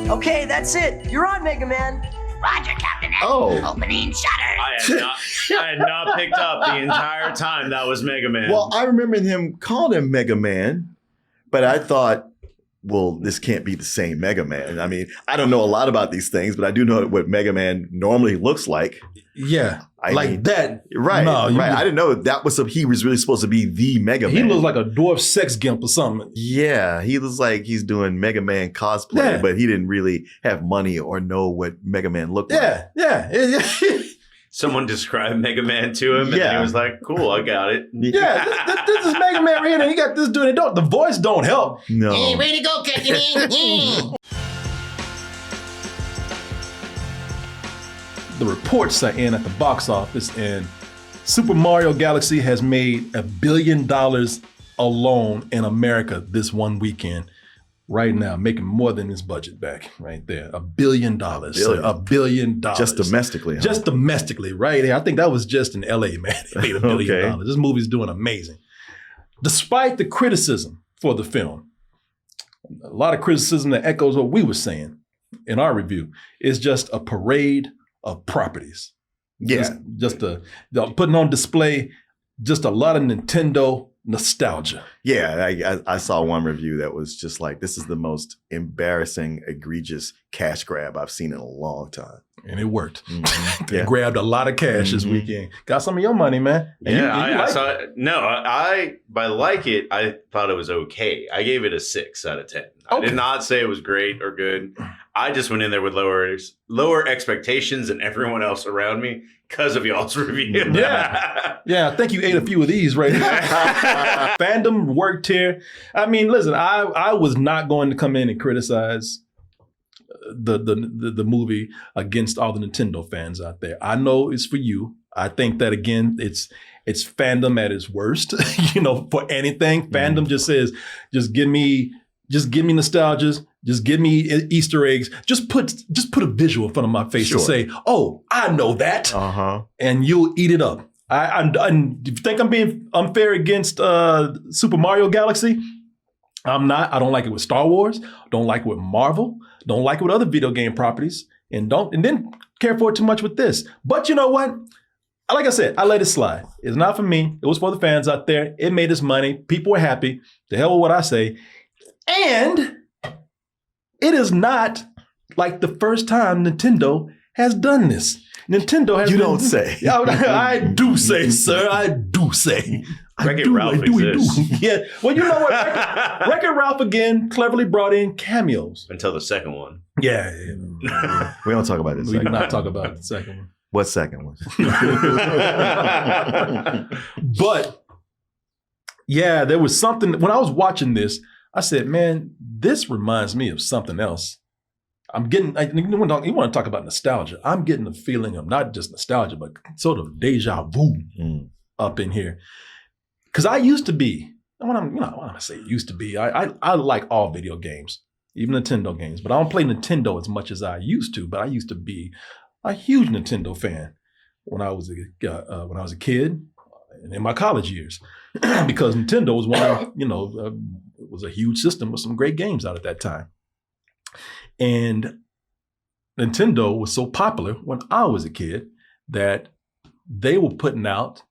Okay, that's it. You're on, Mega Man. Roger, Captain N. Oh. Opening shutters. I had not picked up the entire time that was Mega Man. Well, I remember him calling him Mega Man, but I thought, well, this can't be the same Mega Man. I mean, I don't know a lot about these things, but I do know what Mega Man normally looks like. Yeah, I like mean, that. Right, No, right. I didn't know he was really supposed to be the Mega He Man. looks like a dwarf sex gimp or something. Yeah, he looks like he's doing Mega Man cosplay, Yeah. but he didn't really have money or know what Mega Man looked like. Yeah. Someone described Mega Man to him, and Yeah. he was like, "Cool, I got it." Yeah, this is Mega Man right here, and he got this doing it. The voice don't help. No. Hey, way to go, Captain N. The reports are in at the box office, and Super Mario Galaxy has made $1 billion alone in America this one weekend. Right now, making more than his budget back right there. $1 billion. $1 billion. Just domestically. Huh? Just domestically, right there. I think that was just in LA, man. They made $1 billion. Okay. This movie's doing amazing. Despite the criticism for the film, a lot of criticism that echoes what we were saying in our review, is just a parade of properties. Yeah. Just putting on display just a lot of Nintendo nostalgia. Yeah, I saw one review that was just like, this is the most embarrassing, egregious cash grab I've seen in a long time. And it worked. Mm-hmm. They grabbed a lot of cash this weekend. Got some of your money, man. And Yeah, you I like saw it. it. No, I thought it was okay. I gave it a 6 out of 10. I Okay. did not say it was great or good. I just went in there with lower expectations than everyone else around me because of y'all's review. Yeah. Yeah, I think you ate a few of these right here. Fandom worked here. I mean, listen, I was not going to come in and criticize the movie against all the Nintendo fans out there. I know it's for you. I think that, again, it's fandom at its worst. For anything, fandom just says, just give me nostalgia. Just give me Easter eggs. Just put a visual in front of my face and say, "Oh, I know that," and you'll eat it up. If you think I'm being unfair against Super Mario Galaxy, I'm not. I don't like it with Star Wars. Don't like it with Marvel. Don't like it with other video game properties, and didn't care for it too much with this. But you know what? Like I said, I let it slide. It's not for me. It was for the fans out there. It made us money. People were happy. The hell with what I say. And it is not like the first time Nintendo has done this. Nintendo has. You don't say. I do say, sir. I do say. Wreck-It Ralph exists. Yeah. Well, you know what? Wreck-It Ralph again cleverly brought in cameos. Until the second one. Yeah. We don't talk about this. We do not talk about the second one. What second one? But yeah, there was something when I was watching this. I said, man, this reminds me of something else. I'm getting, you want to talk about nostalgia. I'm getting a feeling of not just nostalgia, but sort of deja vu up in here. Because I used to be, when I say used to be, I like all video games, even Nintendo games, but I don't play Nintendo as much as I used to, but I used to be a huge Nintendo fan when I was a kid and in my college years. Because Nintendo was was a huge system with some great games out at that time. And Nintendo was so popular when I was a kid that they were putting out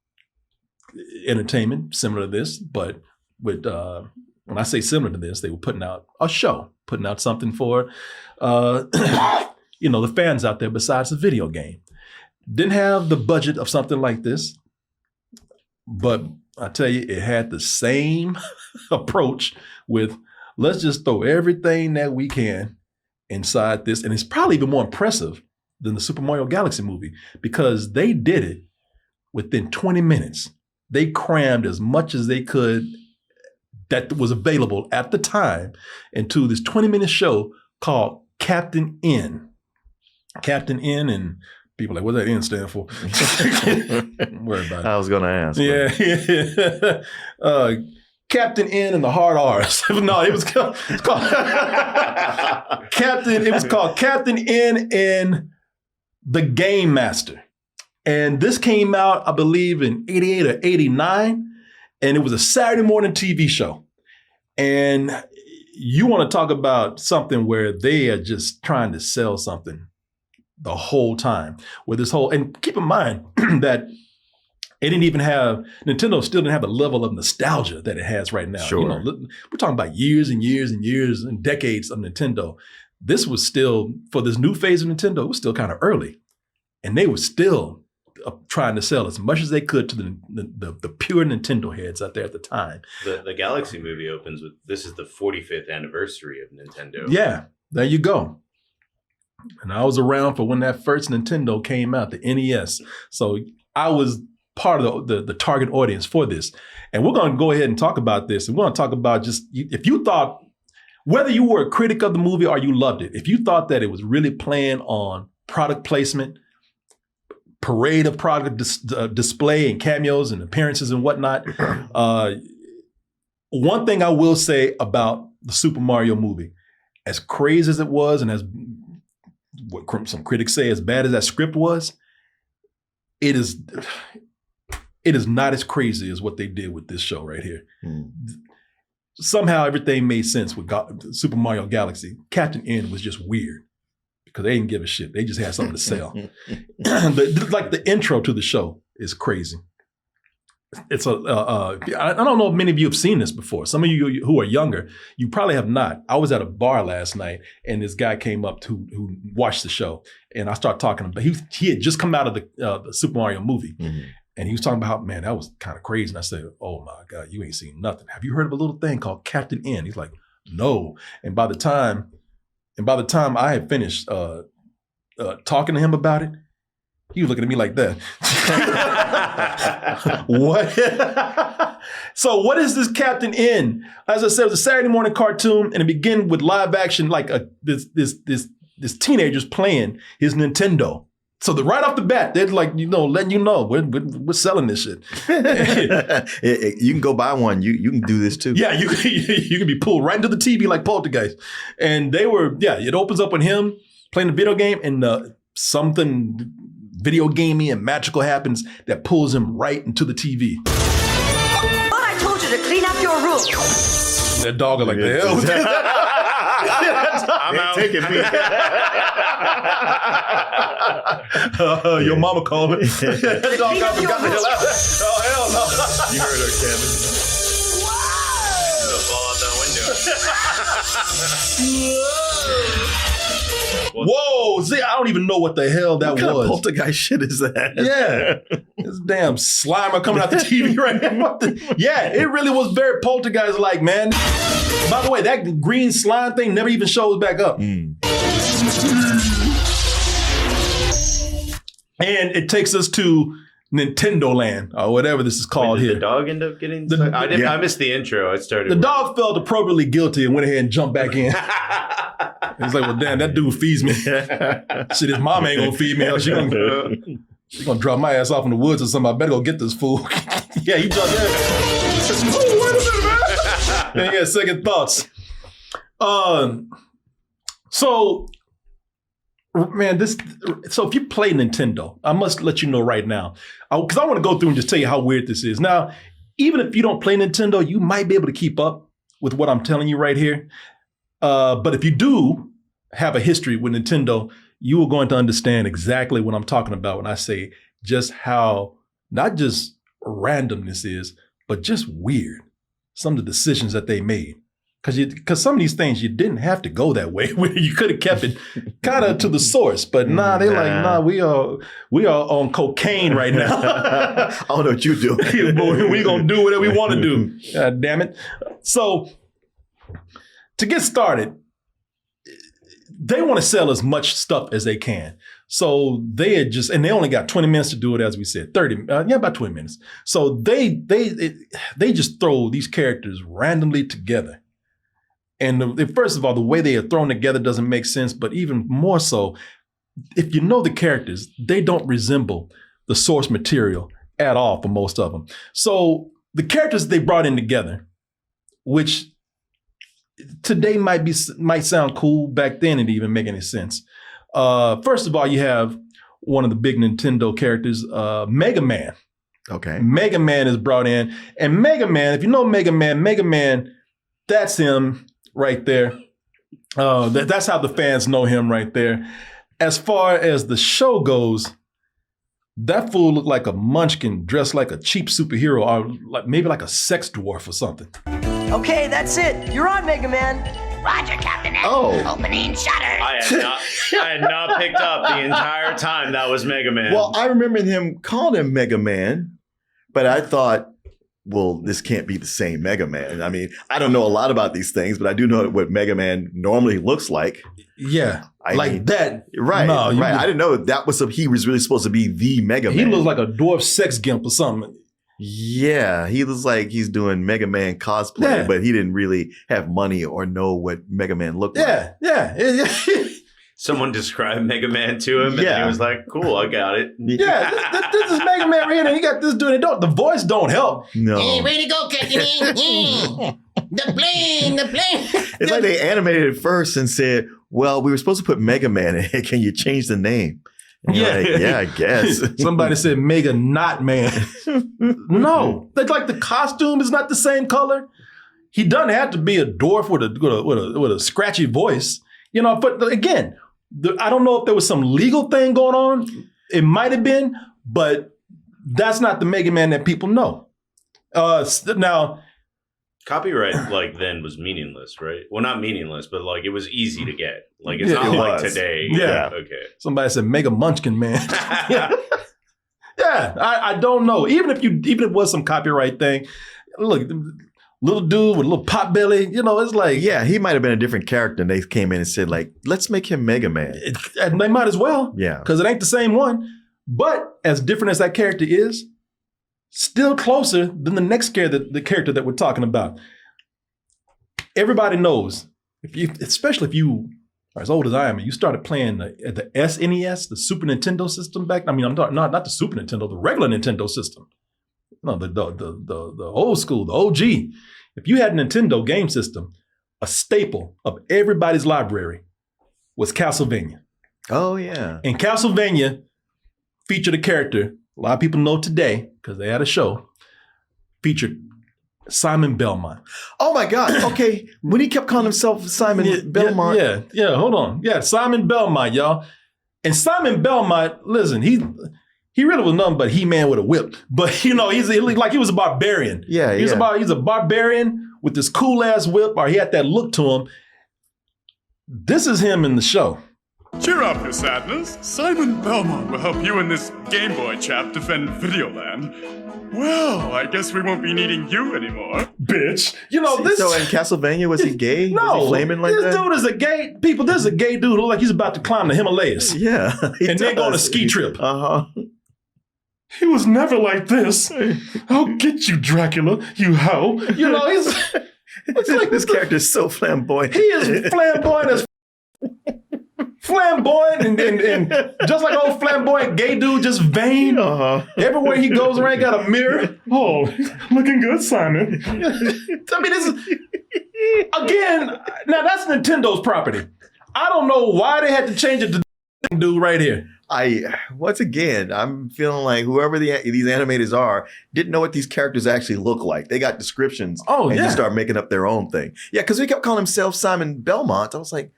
entertainment similar to this, but with when I say similar to this, they were putting out a show, putting out something for the fans out there besides the video game. Didn't have the budget of something like this, but I tell you, it had the same approach with let's just throw everything that we can inside this. And it's probably even more impressive than the Super Mario Galaxy movie because they did it within 20 minutes. They crammed as much as they could that was available at the time into this 20-minute show called Captain N. Captain N, and people are like, what does that N stand for? Don't worry about it. I was going to ask. Yeah. Captain N and the hard R's. No, it was called Captain. It was called Captain N and the Game Master. And this came out, I believe, in 88 or 89. And it was a Saturday morning TV show. And you want to talk about something where they are just trying to sell something the whole time with this whole, and keep in mind that Nintendo still didn't have the level of nostalgia that it has right now. Sure. We're talking about years and years and years and decades of Nintendo. This was still, for this new phase of Nintendo, it was still kind of early. And they were still trying to sell as much as they could to the pure Nintendo heads out there at the time. The Galaxy movie opens with, this is the 45th anniversary of Nintendo. Yeah, there you go. And I was around for when that first Nintendo came out, the NES. So I was part of the target audience for this. And we're going to go ahead and talk about this. And we're going to talk about just, if you thought, whether you were a critic of the movie or you loved it, if you thought that it was really playing on product placement, parade of product display and cameos and appearances and whatnot. One thing I will say about the Super Mario movie, as crazy as it was and as what some critics say as bad as that script was, it is not as crazy as what they did with this show right here. Somehow everything made sense with Super Mario Galaxy. Captain N was just weird. Because they didn't give a shit. They just had something to sell. Like the intro to the show is crazy. It's I don't know if many of you have seen this before. Some of you who are younger, you probably have not. I was at a bar last night and this guy came up who watched the show. And I started talking about, he had just come out of the Super Mario movie. Mm-hmm. And he was talking about, man, that was kind of crazy. And I said, oh my God, you ain't seen nothing. Have you heard of a little thing called Captain N? He's like, no. And by the time I had finished talking to him about it, he was looking at me like that. What? So what is this Captain N? As I said, it was a Saturday morning cartoon, and it began with live action, like this teenager's playing his Nintendo. So right off the bat, they're like, letting you know, we're selling this shit. You can go buy one. You can do this too. Yeah, you can be pulled right into the TV like Poltergeist. And it opens up with him playing the video game and something video gamey and magical happens that pulls him right into the TV. But I told you to clean up your room. That dog is like, the hell? I'm out. Taking me. Your mama called me. That dog got the hell out. Oh, hell no. You heard her, Kevin. Wow. Fall out the window. Whoa. See, I don't even know what the hell that what was. What kind of poltergeist shit is that? Yeah. This damn Slimer coming out the TV right now. Yeah, it really was very poltergeist-like, man. By the way, that green slime thing never even shows back up. And it takes us to Nintendo Land, or whatever this is called here. Did the dog end up getting I missed the intro. It started. The dog felt appropriately guilty and went ahead and jumped back in. He's like, well, damn, that dude feeds me. Shit, his mom ain't gonna feed me. She's gonna drop my ass off in the woods or something. I better go get this fool. Yeah, he jumped in. Oh, wait a minute, man. And he had second thoughts. So if you play Nintendo, I must let you know right now, because I want to go through and just tell you how weird this is. Now, even if you don't play Nintendo, you might be able to keep up with what I'm telling you right here. But if you do have a history with Nintendo, you are going to understand exactly what I'm talking about when I say just how not just random this is, but just weird. Some of the decisions that they made. Because some of these things, you didn't have to go that way. You could have kept it kind of to the source. But they're like, nah, we are on cocaine right now. I don't know what you do. We're going to do whatever we want to do. God damn it. So to get started, they want to sell as much stuff as they can. So they only got 20 minutes to do it, as we said, 30, about 20 minutes. So they just throw these characters randomly together. And first of all, the way they are thrown together doesn't make sense. But even more so, if you know the characters, they don't resemble the source material at all for most of them. So the characters they brought in together, which today might sound cool, back then it didn't even make any sense. First of all, you have one of the big Nintendo characters, Mega Man. Okay. Mega Man is brought in. And Mega Man, if you know Mega Man, that's him right there. That's how the fans know him right there. As far as the show goes, that fool looked like a munchkin dressed like a cheap superhero or maybe like a sex dwarf or something. Okay, that's it. You're on, Mega Man. Roger, Captain N. Oh. Opening shutter. I had not picked up the entire time that was Mega Man. Well, I remember him calling him Mega Man, but I thought, well, this can't be the same Mega Man. I mean, I don't know a lot about these things, but I do know what Mega Man normally looks like. Yeah, I mean, that. Right, No, right. I didn't know that was he was really supposed to be the Mega Man. He looks like a dwarf sex gimp or something. Yeah, he looks like he's doing Mega Man cosplay, Yeah. but he didn't really have money or know what Mega Man looked like. Yeah. Someone described Mega Man to him, and Yeah. he was like, "Cool, I got it." Yeah, this is Mega Man right here, and he got this dude. The voice don't help. No. Hey, way to go, Captain N. The plane. It's like they animated it first and said, well, we were supposed to put Mega Man in it. Can you change the name? And you're like, yeah, I guess. Somebody said Mega not man. No, like the costume is not the same color. He doesn't have to be a dwarf with a scratchy voice, you know. But again, I don't know if there was some legal thing going on. It might have been, but that's not the Mega Man that people know. Now, Copyright then was meaningless, right? Well, not meaningless, but it was easy to get. It's Yeah, not it like was. today. Yeah. Okay. somebody said Mega Munchkin Man. Yeah, I don't know. Even if it was some copyright thing, look, little dude with a little pot belly, you know, it's like Yeah, he might have been a different character. And they came in and said, let's make him Mega Man. and they might as well. Yeah. Because it ain't the same one. But as different as that character is, still closer than the next the character that we're talking about. Everybody knows, especially if you are as old as I am, and you started playing the SNES, the Super Nintendo system back. I mean, I'm not the Super Nintendo, the regular Nintendo system. No, the old school, the OG. If you had a Nintendo game system, a staple of everybody's library was Castlevania. Oh, yeah. And Castlevania featured a character a lot of people know today because they had a show, featured Simon Belmont. Oh, my God. Okay. When he kept calling himself Simon Belmont. Yeah, hold on. Yeah, Simon Belmont, y'all. And Simon Belmont, listen, he really was nothing but He-Man with a whip. But, you know, he was a barbarian. Yeah, He's a barbarian with this cool-ass whip, or he had that look to him. This is him in the show. Cheer up, your sadness. Simon Belmont will help you and this Game Boy chap defend Videoland. Well, I guess we won't be needing you anymore. Bitch. You know, this... So in Castlevania, was he gay? Was No, he flaming like this that? dude is a gay... People, this is a gay dude who look like he's about to climb the Himalayas. Yeah. And then go on a ski trip. Uh-huh. He was never like this. I'll get you, Dracula, you hoe. You know, he's... It's like This character is so flamboyant. He is flamboyant as flamboyant and just like old flamboyant gay dude, just vain. Uh-huh. Everywhere he goes around, got a mirror. Oh, looking good, Simon. I mean, this is again. Now that's Nintendo's property. I don't know why they had to change it to dude right here. Once again, I'm feeling like whoever these animators are didn't know what these characters actually look like. They got descriptions and just start making up their own thing. Yeah, because he kept calling himself Simon Belmont. I was like,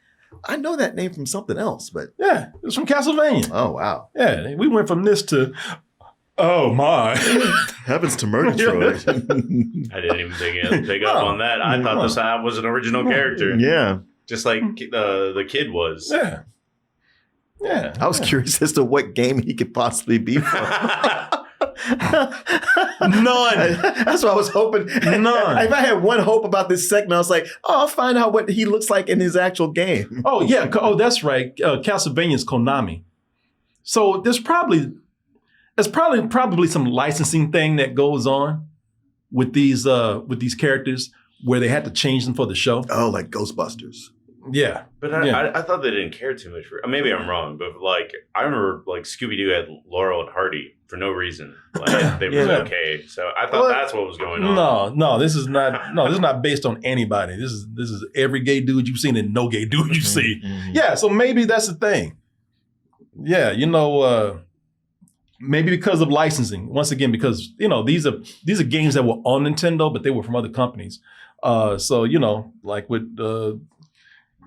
I know that name from something else, but Yeah, it's from Castlevania. oh wow, Yeah, we went from this to, oh my. heavens to Murgatroyd. I didn't even pick up on that. I thought this was an original character, Yeah, just like the kid was. Yeah. Yeah. I was curious as to what game he could possibly be from. None. That's what I was hoping. None. If I had one hope about this segment, I was like, oh, I'll find out what he looks like in his actual game. Oh, yeah. Oh, that's right. Castlevania's Konami. So there's probably some licensing thing that goes on with these characters where they had to change them for the show. Oh, like Ghostbusters. Yeah. But Yeah. I thought they didn't care too much for. Maybe I'm wrong, but I remember Scooby Doo had Laurel and Hardy for no reason. They were okay, so I thought that's what was going on. No, this is not based on anybody. This is every gay dude you've seen and no gay dude you see. Mm-hmm. Yeah, so maybe that's the thing. Yeah, maybe because of licensing. Once again, because these are games that were on Nintendo, but they were from other companies. So like with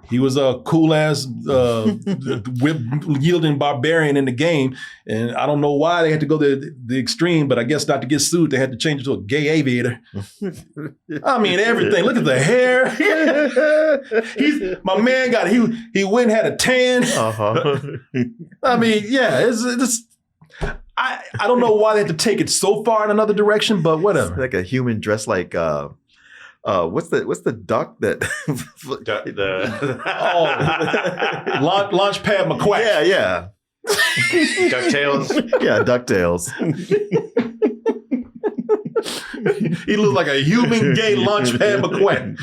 he was a cool ass whip yielding barbarian in the game, and I don't know why they had to go the extreme, but I guess not to get sued, they had to change it to a gay aviator. I mean, everything. Look at the hair. My man he went and had a tan. I mean, yeah, it's I don't know why they had to take it so far in another direction, but whatever. It's like a human dressed like what's the duck that Launchpad McQuack. Yeah. DuckTales. Yeah, DuckTales. He looked like a human gay Launchpad McQuack.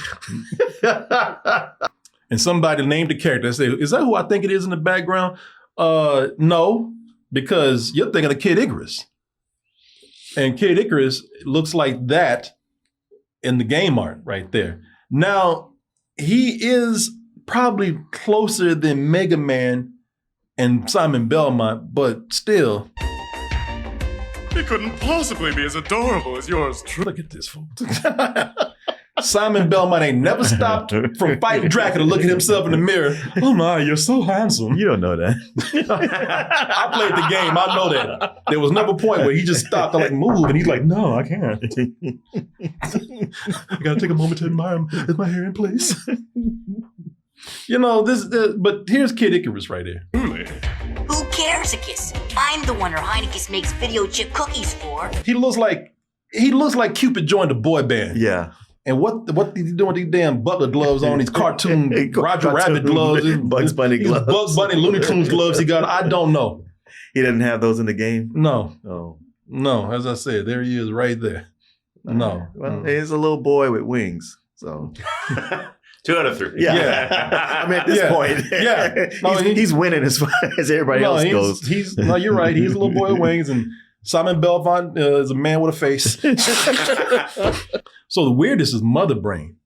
And somebody named the character and say, is that who I think it is in the background? No, because you're thinking of Kid Icarus. And Kid Icarus looks like that in the game art right there. Now, he is probably closer than Mega Man and Simon Belmont, but still. He couldn't possibly be as adorable as yours truly. Look at this fool. Simon Belmont ain't never stopped from fighting Dracula to look at himself in the mirror. Oh my, you're so handsome. You don't know that. I played the game. I know that. There was never a point where he just stopped to like move and he's like, no, I can't. I gotta take a moment to admire him. Is my hair in place? But here's Kid Icarus right here. Who cares, Icarus? I'm the one her Heinekes makes video chip cookies for. He looks like Cupid joined a boy band. Yeah. And what did he do with these damn Butler gloves on, these cartoon Roger Rabbit gloves, Bugs Bunny gloves, Bugs Bunny Looney Tunes gloves he got? I don't know. He didn't have those in the game? No. Oh. No, as I said, there he is right there. No. Well, he's a little boy with wings, so. 2 out of 3. Yeah. I mean, at this point, No, he's winning as far as everybody else goes. You're right. He's a little boy with wings, and Simon Belmont is a man with a face. So the weirdest is Mother Brain.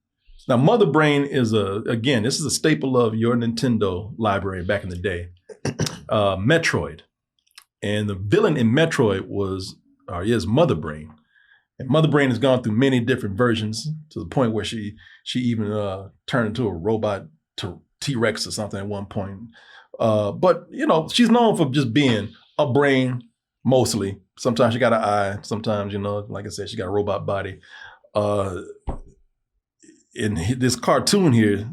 Now, Mother Brain is this is a staple of your Nintendo library back in the day. Metroid. And the villain in Metroid is Mother Brain. And Mother Brain has gone through many different versions to the point where she even turned into a robot T-Rex or something at one point. But, she's known for just being a brain, mostly. Sometimes she got an eye. Sometimes, like I said, she got a robot body. In this cartoon here,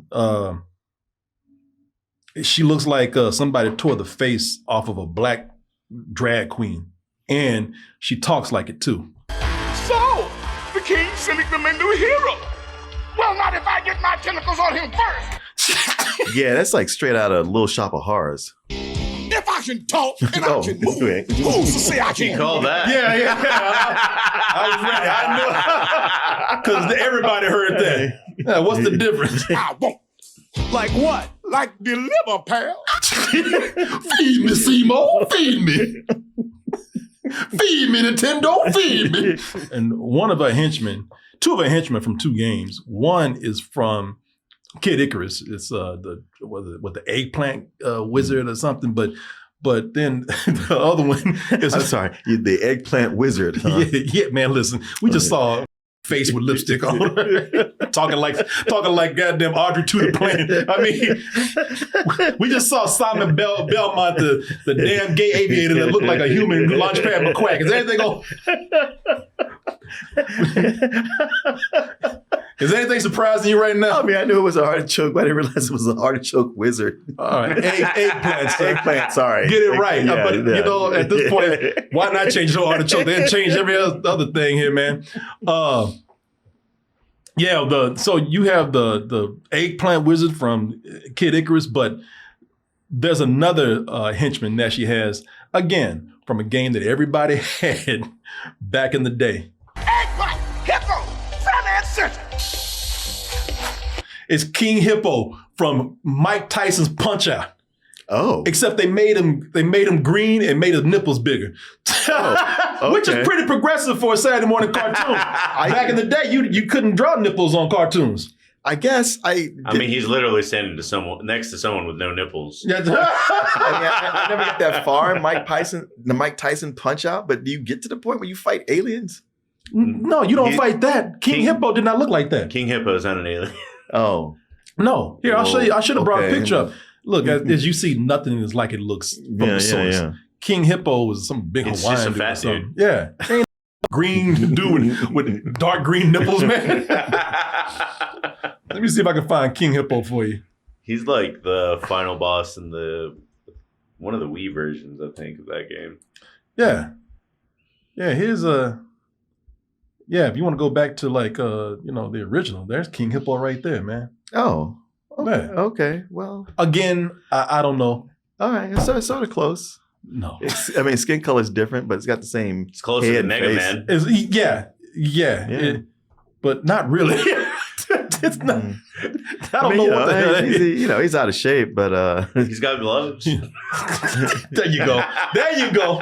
she looks like somebody tore the face off of a black drag queen. And she talks like it, too. So, the king's sending the men to a hero. Well, not if I get my tentacles on him first. Yeah, that's like straight out of Little Shop of Horrors. If I can talk and I can move, who's to say I can't? Call that. Yeah. I was ready. I knew. Because everybody heard that. Yeah, what's the difference? I won't. Like what? Like deliver, pal. Feed me, Simo. Feed me. Feed me, Nintendo. Feed me. And two of her henchmen from 2 games. One is from Kid Icarus. It's the eggplant wizard or something. But then the other one is the eggplant wizard. Huh? Yeah, man. Listen, we just saw a face with lipstick on, talking like goddamn Audrey to the plane. I mean, we just saw Simon Belmont, the damn gay aviator that looked like a human Launchpad McQuack. Is anything on? Is anything surprising you right now? I mean, I knew it was an artichoke, but I didn't realize it was an artichoke wizard. All right, eggplant. Sorry, get it right. Yeah, but at this point, why not change the artichoke? They change every other thing here, man. So you have the eggplant wizard from Kid Icarus, but there's another henchman that she has, again, from a game that everybody had back in the day. Eggplant, Hippo, from Ancestor. It's King Hippo from Mike Tyson's Punch-Out. Oh. Except they made him green and made his nipples bigger. Oh, okay. Which is pretty progressive for a Saturday morning cartoon. Back in the day, you couldn't draw nipples on cartoons. I guess I mean, he's literally standing next to someone with no nipples. Yeah, I never got that far. The Mike Tyson Punch-Out, but do you get to the point where you fight aliens? No, you don't fight that. King Hippo did not look like that. King Hippo is not an alien. Oh. No. Here, I'll show you. I should have brought a Okay. picture up. Look, as you see, nothing is like it looks from the source. Yeah. King Hippo was some big It's Hawaiian just a dude or fat something. Yeah. Ain't green dude with dark green nipples, man. Let me see if I can find King Hippo for you. He's like the final boss in one of the Wii versions, I think, of that game. Yeah. Yeah, here's if you want to go back to like the original, there's King Hippo right there, man. Oh. Okay. Man. Okay. Well. Again, I don't know. All right. It's sort of close. No. Skin color is different, but it's got the same. It's closer head to and Mega face. Man. Yeah. But not really. It's not. I don't know what the hell. He's out of shape, but He's got gloves. There you go.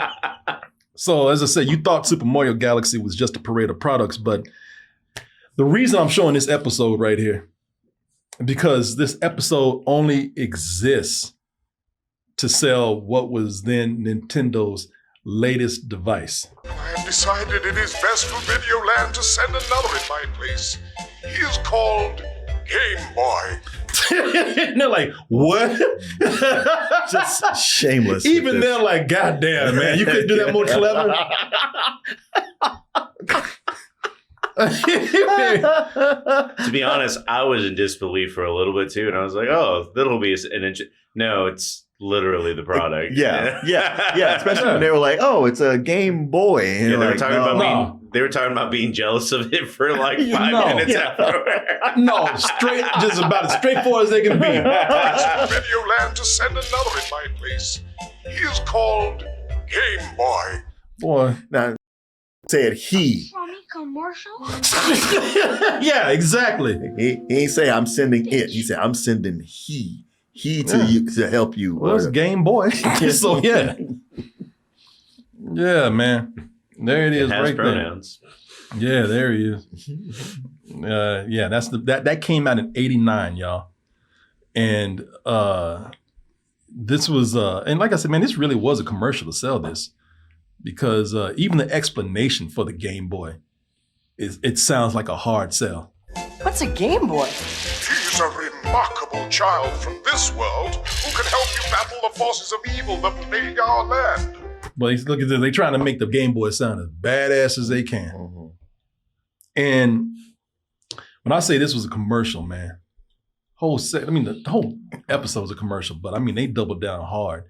So, as I said, you thought Super Mario Galaxy was just a parade of products, but the reason I'm showing this episode right here, because this episode only exists to sell what was then Nintendo's latest device. I have decided it is best for Videoland to send another in my place. He is called Game Boy. And they're like, what? just shameless. Even they're like, God damn, man, you couldn't do that more clever. To be honest, I was in disbelief for a little bit too, and I was like, "Oh, that'll be an inch." No, it's literally the product. Yeah. Especially when they were like, "Oh, it's a Game Boy." And they were like, talking about they were talking about being jealous of it for like 5 minutes afterward. No, just about as straightforward as they can be. Videoland to send another in my place. He is called Game Boy. Boy, now said he. Mommy commercial? Yeah, exactly. He ain't say I'm sending it. He said I'm sending he to you to help you. Well, it's Game Boy. So yeah, man. There it is, has right pronouns. there. Yeah, there he is. That's that came out in '89, y'all, and this was and like I said, man, this really was a commercial to sell this. Because even the explanation for the Game Boy it sounds like a hard sell. What's a Game Boy? He's a remarkable child from this world who can help you battle the forces of evil that plague our land. But look at this, they're trying to make the Game Boy sound as badass as they can. Mm-hmm. And when I say this was a commercial, man, the whole episode was a commercial, but I mean they doubled down hard.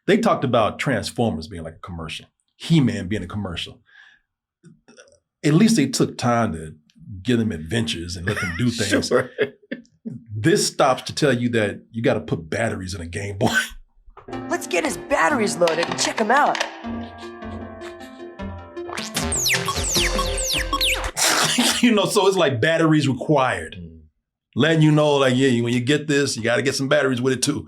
They talked about Transformers being like a commercial, He-Man being a commercial. At least they took time to give them adventures and let them do things. Sure. This stops to tell you that you got to put batteries in a Game Boy. Let's get his batteries loaded and check him out. So it's like batteries required. Letting you know, like, yeah, when you get this, you got to get some batteries with it too.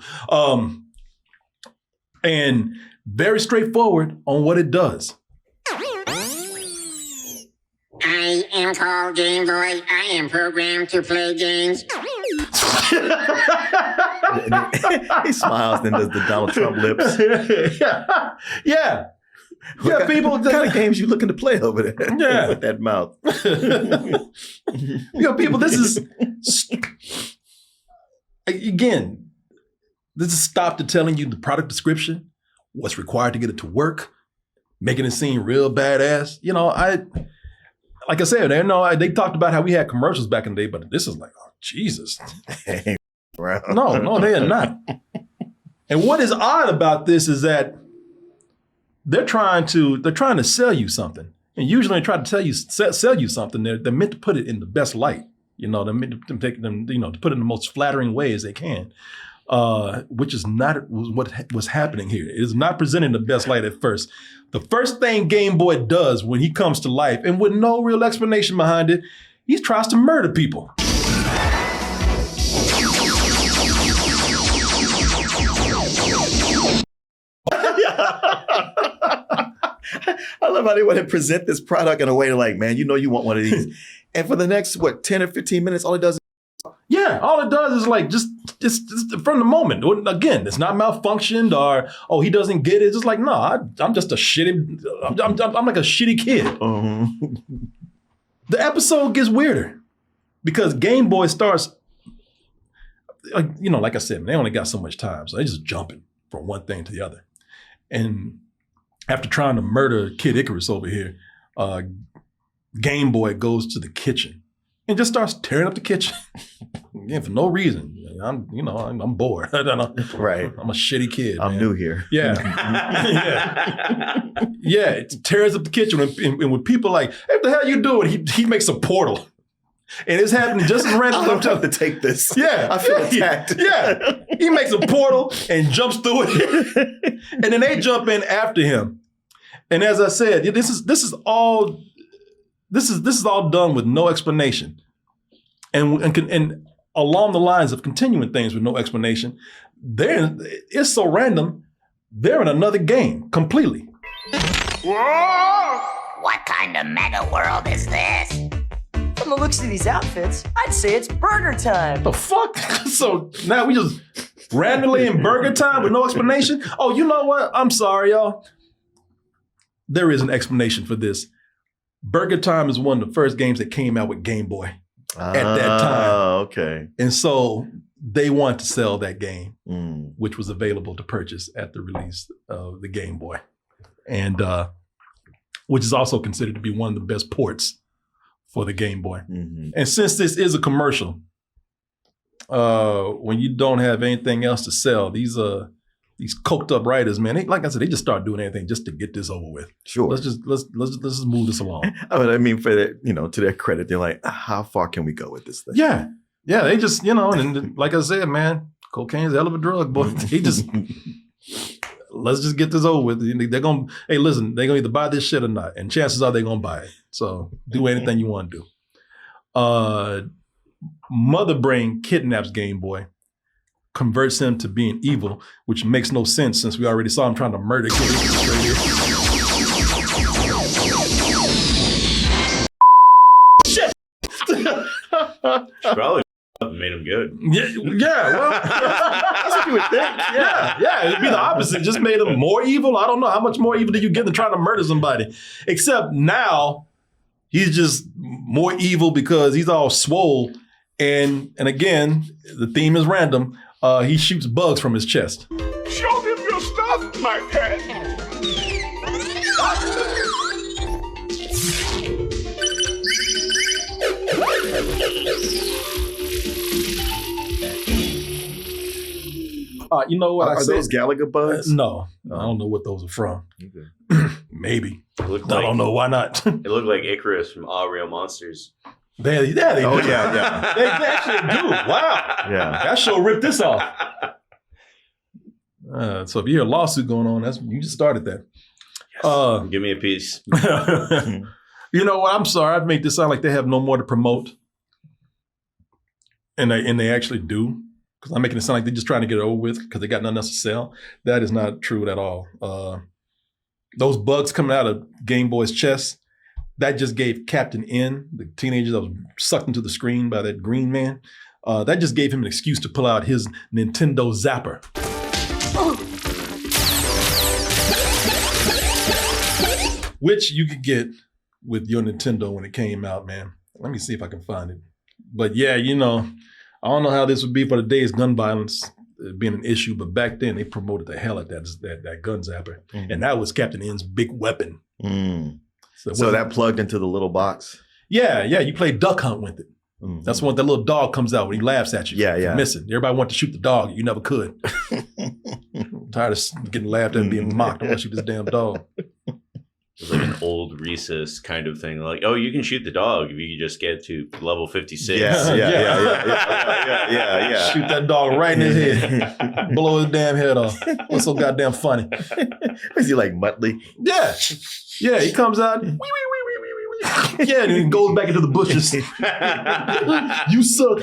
And very straightforward on what it does. I am called Game Boy. I am programmed to play games. He smiles, then does the Donald Trump lips. Yeah. People. What kind of games you looking to play over there? Yeah. With that mouth. People, this is again. This is stop to telling you the product description, what's required to get it to work, making it seem real badass. Like I said, they talked about how we had commercials back in the day, but this is like, oh, Jesus. No, they are not. And what is odd about this is that they're trying to sell you something. And usually when they try to sell you something, they're meant to put it in the best light. They're meant to take them, to put it in the most flattering way as they can. Which is not what was happening here. It is not presenting the best light at first. The first thing Game Boy does when he comes to life, and with no real explanation behind it, he tries to murder people. I love how they want to present this product in a way to like, man, you want one of these. And for the next, 10 or 15 minutes, all it does is Yeah, all it does is like just from the moment. Again, it's not malfunctioned or he doesn't get it. It's just like no, I'm just a shitty. I'm like a shitty kid. The episode gets weirder because Game Boy starts. Like I said, man, they only got so much time, so they just jumping from one thing to the other. And after trying to murder Kid Icarus over here, Game Boy goes to the kitchen and just starts tearing up the kitchen. Again, for no reason. I'm bored. I don't know. Right. I'm a shitty kid. I'm new here. Yeah. Yeah. It tears up the kitchen. And when people are like, hey, what the hell you doing? He makes a portal. And it's happening just as randomly. I'm trying to take this. Yeah. I feel attacked. Yeah. He makes a portal and jumps through it. And then they jump in after him. And as I said, this is all done with no explanation. And along the lines of continuing things with no explanation, it's so random, they're in another game completely. Whoa! What kind of mega world is this? From the looks of these outfits, I'd say it's burger time. The fuck? So now we just randomly in burger time with no explanation? Oh, you know what? I'm sorry, y'all. There is an explanation for this. Burger Time is one of the first games that came out with Game Boy at that time. Oh, okay. And so they wanted to sell that game, which was available to purchase at the release of the Game Boy. And which is also considered to be one of the best ports for the Game Boy. Mm-hmm. And since this is a commercial, when you don't have anything else to sell, these coked up writers, man, like I said, they just start doing anything just to get this over with. Sure. Let's just move this along. I mean, for that, to their credit, they're like, how far can we go with this thing? Yeah. Yeah. They just, and like I said, man, cocaine's a hell of a drug, boy. He just let's just get this over with. They're gonna either buy this shit or not. And chances are they're gonna buy it. So do anything you want to do. Mother Brain kidnaps Game Boy, converts him to being evil, which makes no sense since we already saw him trying to murder kids. Shit! Probably made him good. Yeah, well, that's what you would think. Yeah, it'd be the opposite. Just made him more evil. I don't know. How much more evil do you get than trying to murder somebody? Except now, he's just more evil because he's all swole. And again, the theme is random. He shoots bugs from his chest. Show them your stuff, my pet. You know what Are those Gallagher bugs? No, I don't know what those are from. Okay. Maybe. I don't know. Why not? It looked like Icarus from All Real Monsters. They do. Oh, yeah. They actually do. Wow. Yeah. That show ripped this off. So if you hear a lawsuit going on, you just started that. Yes. Give me a piece. You know what? I'm sorry. I've made this sound like they have no more to promote. And they actually do. Because I'm making it sound like they're just trying to get it over with because they got nothing else to sell. That is not true at all. Those bugs coming out of Game Boy's chest, that just gave Captain N, the teenager that was sucked into the screen by that green man, that just gave him an excuse to pull out his Nintendo Zapper. Which you could get with your Nintendo when it came out, man. Let me see if I can find it. But yeah, I don't know how this would be for the days gun violence being an issue, but back then they promoted the hell out that gun zapper. Mm-hmm. And that was Captain N's big weapon. Mm. So that plugged into the little box? Yeah, you play Duck Hunt with it. Mm-hmm. That's when that little dog comes out when he laughs at you. Yeah. Missing. Everybody wanted to shoot the dog. You never could. I'm tired of getting laughed at and being mocked. I want to shoot this damn dog. It's like an old Rhesus kind of thing. Like, oh, you can shoot the dog if you just get to level 56. Yeah. Shoot that dog right in his head. Blow his damn head off. What's so goddamn funny? Is he like Muttley? Yeah, he comes out. Yeah, and he goes back into the bushes. You suck.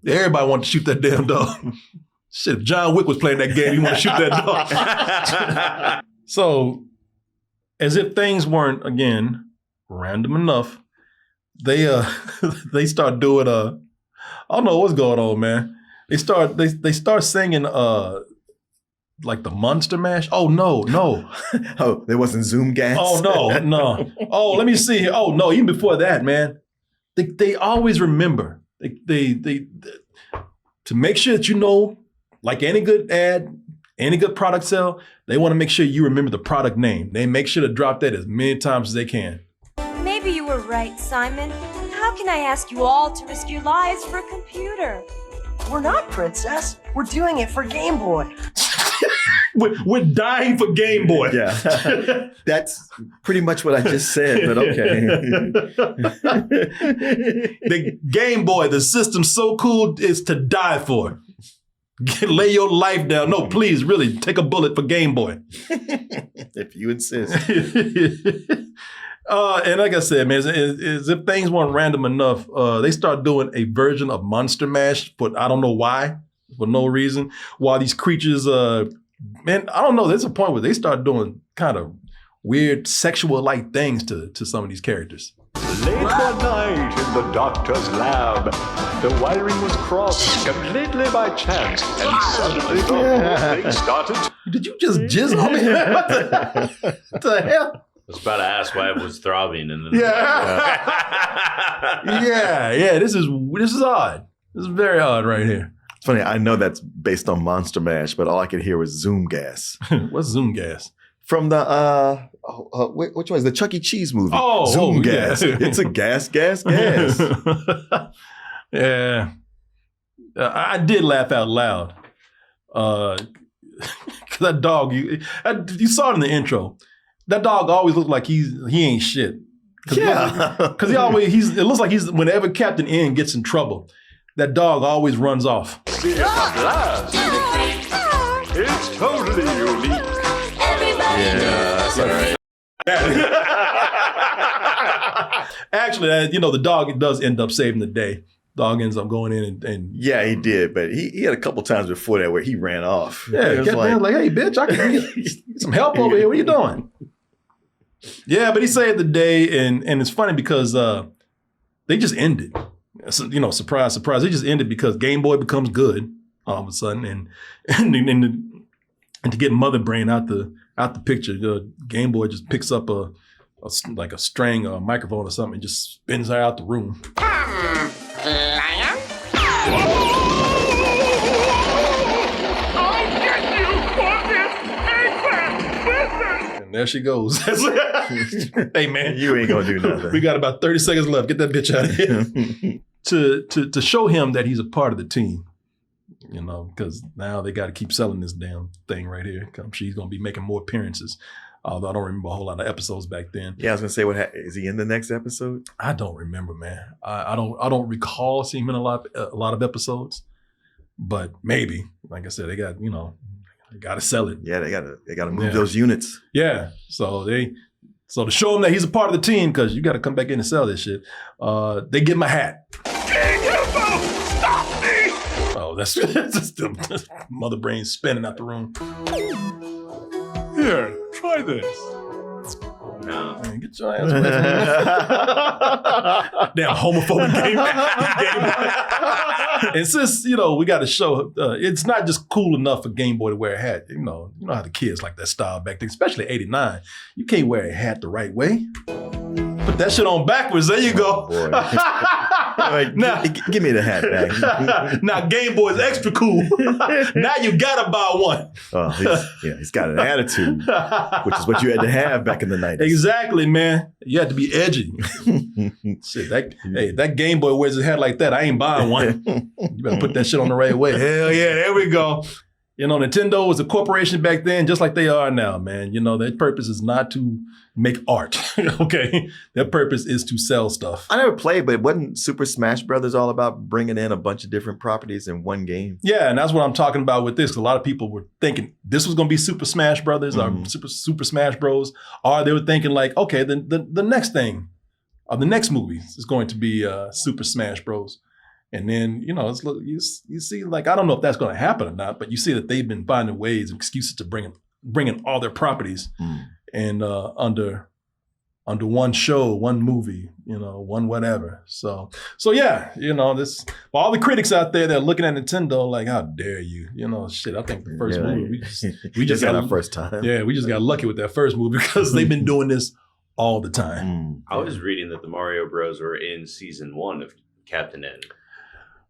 Everybody wanted to shoot that damn dog. Shit, if John Wick was playing that game, he wanted to shoot that dog. So, as if things weren't, again, random enough, they start doing I don't know what's going on, man. They start singing like the Monster Mash. Oh no. Oh, there wasn't Zoom gas. Oh no. Oh, let me see here. Oh no, even before that, man. They always remember. They to make sure that you know, like any good ad, any good product sell, they want to make sure you remember the product name. They make sure to drop that as many times as they can. Maybe you were right, Simon. How can I ask you all to risk your lives for a computer? We're not, Princess. We're doing it for Game Boy. We're dying for Game Boy. Yeah, that's pretty much what I just said, but okay. The Game Boy, the system's so cool, is to die for. Lay your life down. No, please, really, take a bullet for Game Boy. If you insist. And like I said, man, as if things weren't random enough, they start doing a version of Monster Mash, but I don't know why, for no reason. While these creatures, man, I don't know. There's a point where they start doing kind of weird sexual-like things to some of these characters. Late one night in the doctor's lab, the wiring was crossed completely by chance, and suddenly the whole thing started. Did you just jizz on me? What the hell? I was about to ask why it was throbbing, and then yeah. This is odd. This is very odd right here. It's funny. I know that's based on Monster Mash, but all I could hear was Zoom gas. What's Zoom gas? From the which one is the Chuck E. Cheese movie? Zoom gas. Yeah. It's a gas. Yeah, I did laugh out loud. Cause that dog, you saw it in the intro. That dog always looks like he ain't shit. Because it looks like he's whenever Captain N gets in trouble, that dog always runs off. See it at last. It's totally unique. Yeah, that's all right. Actually, the dog does end up saving the day. Dog ends up going in and yeah, he did, but he had a couple times before that where he ran off. Yeah, Captain N's like, hey, bitch, I can get some help over here. What are you doing? Yeah, but he saved the day, and it's funny because they just ended. So, surprise, surprise. They just ended because Game Boy becomes good all of a sudden, and to get Mother Brain out the picture, the Game Boy just picks up a string or a microphone or something and just spins her out the room. Lion? I get you for this eggplant business! And there she goes. Hey, man. You ain't gonna do nothing. We got about 30 seconds left. Get that bitch out of here. to show him that he's a part of the team. Because now they got to keep selling this damn thing right here. She's going to be making more appearances. Although I don't remember a whole lot of episodes back then. Yeah, I was going to say, is he in the next episode? I don't remember, man. I don't recall seeing him in a lot of episodes. But maybe, like I said, they got, they got to sell it. Yeah, they got to move those units. Yeah, so to show him that he's a part of the team, because you got to come back in and sell this shit. They give him a hat. King Hippo, stop me! Oh, that's just Mother Brain spinning out the room. Here, try this. no. Man, get your ass away from me. Damn homophobic game. And since, we got to show, it's not just cool enough for Game Boy to wear a hat. You know how the kids like that style back then, especially 89. You can't wear a hat the right way. Put that shit on backwards. There you go. Now, give me the hat back. Now Game Boy's extra cool. Now you gotta buy one. Oh, he's got an attitude, which is what you had to have back in the 90s. Exactly, man. You had to be edgy. Shit, that Game Boy wears his hat like that. I ain't buying one. You better put that shit on the right way. Hell yeah, there we go. Nintendo was a corporation back then, just like they are now, man. Their purpose is not to make art, okay? Their purpose is to sell stuff. I never played, but wasn't Super Smash Brothers all about bringing in a bunch of different properties in one game? Yeah, and that's what I'm talking about with this. A lot of people were thinking this was going to be Super Smash Brothers or Super Smash Bros. Or they were thinking like, okay, the next thing, or the next movie is going to be Super Smash Bros. And then, you see, like, I don't know if that's going to happen or not, but you see that they've been finding ways and excuses to bring in all their properties and under under one show, one movie, one whatever. So yeah, this for all the critics out there that are looking at Nintendo like, how dare you? Shit. I think the first movie we just got our first time. Yeah, we just got lucky with that first movie because they've been doing this all the time. I was reading that the Mario Bros were in season 1 of Captain N.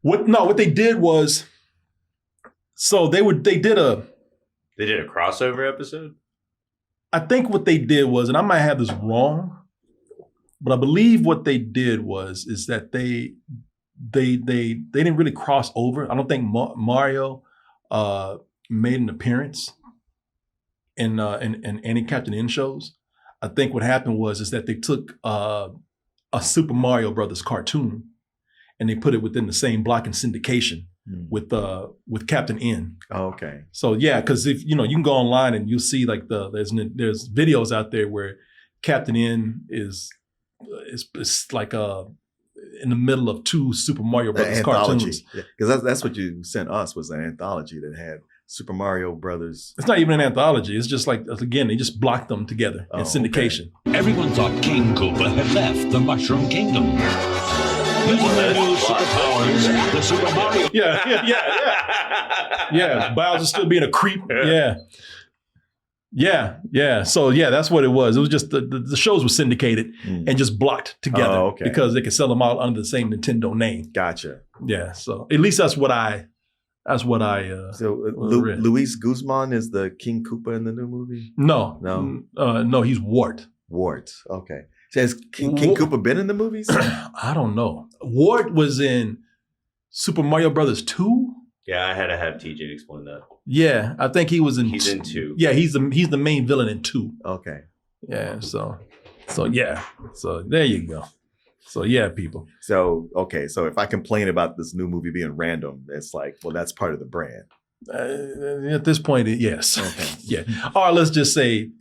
What they did was, so they did a crossover episode. I think what they did was, and I might have this wrong, but I believe what they did is that they didn't really cross over. I don't think Mario made an appearance in any Captain N shows. I think what happened is that they took a Super Mario Brothers cartoon and they put it within the same block in syndication with Captain N. Oh, okay. So yeah, because if you can go online and you'll see like there's videos out there where Captain N is like in the middle of 2 Super Mario Brothers cartoons. Because that's what you sent us, was an anthology that had Super Mario Brothers. It's not even an anthology. It's just like, again, they just blocked them together in syndication. Okay. Everyone thought King Koopa had left the Mushroom Kingdom. Using their new superpowers, the Super Mario. Yeah, Bowser still being a creep. Yeah. So yeah, that's what it was. It was just the shows were syndicated and just blocked together because they could sell them all under the same Nintendo name. Gotcha. Yeah. So at least that's what I. So Luis Guzman is the King Koopa in the new movie? No, he's Wart. Wart. Okay. So has King Koopa been in the movies? I don't know. Wart was in Super Mario Brothers 2. Yeah, I had to have TJ explain that. Yeah, I think he was in. He's in 2. Yeah, he's the main villain in 2. Okay. Yeah. So yeah. So there you go. So yeah, people. So okay. So if I complain about this new movie being random, it's like, well, that's part of the brand. At this point, yes. Okay. Yeah. Or let's just say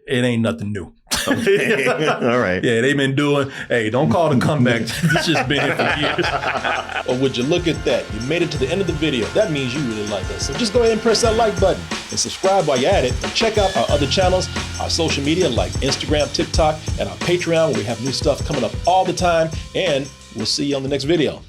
it ain't nothing new. Okay. All right. Yeah, they've been doing, hey, don't call it a comeback. It's just been here for years. Or would you look at that? You made it to the end of the video. That means you really like us. So just go ahead and press that like button and subscribe while you're at it. And check out our other channels, our social media like Instagram, TikTok, and our Patreon where we have new stuff coming up all the time. And we'll see you on the next video.